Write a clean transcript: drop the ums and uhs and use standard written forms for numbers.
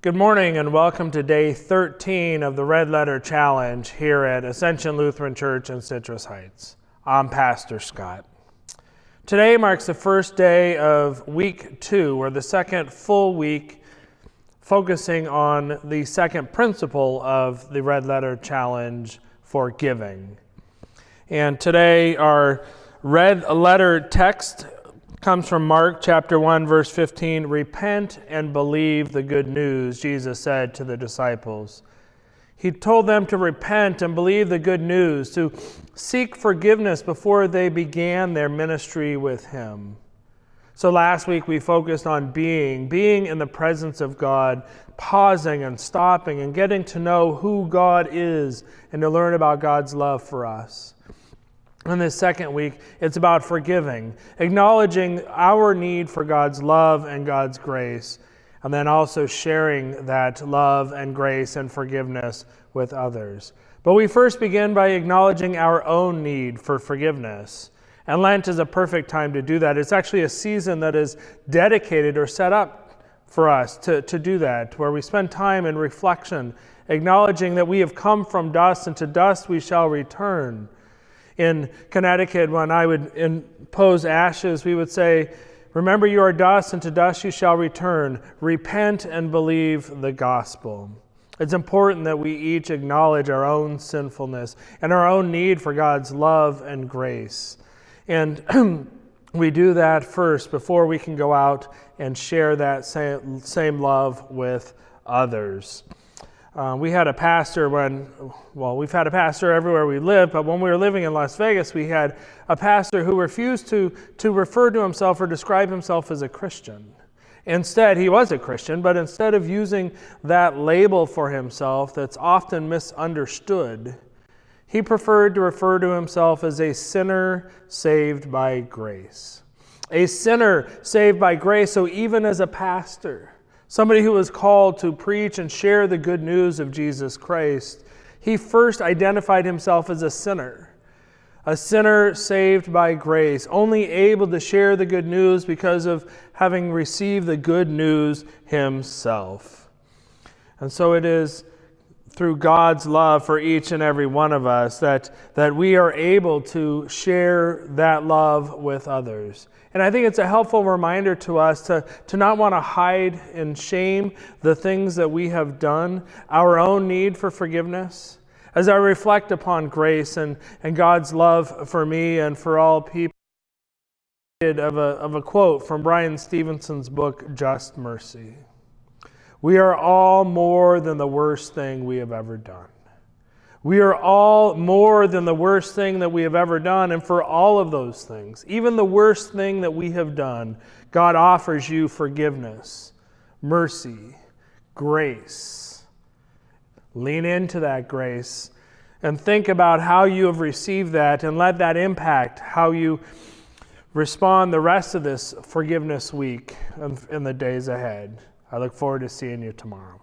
Good morning and welcome to day 13 of the Red Letter Challenge here at Ascension Lutheran Church in Citrus Heights. I'm Pastor Scott. Today marks the first day of week 2, or the second full week, focusing on the second principle of the Red Letter Challenge for giving. And today our red letter text comes from Mark chapter 1, verse 15. Repent and believe the good news, Jesus said to the disciples. He told them to repent and believe the good news, to seek forgiveness before they began their ministry with him. So last week we focused on being in the presence of God, pausing and stopping and getting to know who God is and to learn about God's love for us. In this second week, it's about forgiving, acknowledging our need for God's love and God's grace, and then also sharing that love and grace and forgiveness with others. But we first begin by acknowledging our own need for forgiveness. And Lent is a perfect time to do that. It's actually a season that is dedicated or set up for us to do that, where we spend time in reflection, acknowledging that we have come from dust and to dust we shall return. In Connecticut, when I would impose ashes, we would say, remember you are dust, and to dust you shall return. Repent and believe the gospel. It's important that we each acknowledge our own sinfulness and our own need for God's love and grace. And we do that first before we can go out and share that same love with others. We had a pastor we've had a pastor everywhere we live, but when we were living in Las Vegas, we had a pastor who refused to refer to himself or describe himself as a Christian. Instead, he was a Christian, but instead of using that label for himself that's often misunderstood, he preferred to refer to himself as a sinner saved by grace. A sinner saved by grace, so even as a pastor, somebody who was called to preach and share the good news of Jesus Christ, he first identified himself as a sinner saved by grace, only able to share the good news because of having received the good news himself. And so it is through God's love for each and every one of us that we are able to share that love with others. And I think it's a helpful reminder to us to not want to hide in shame the things that we have done, our own need for forgiveness. As I reflect upon grace and God's love for me and for all people, of a quote from Brian Stevenson's book, Just Mercy. We are all more than the worst thing we have ever done. We are all more than the worst thing that we have ever done, and for all of those things, even the worst thing that we have done, God offers you forgiveness, mercy, grace. Lean into that grace and think about how you have received that and let that impact how you respond the rest of this forgiveness week and in the days ahead. I look forward to seeing you tomorrow.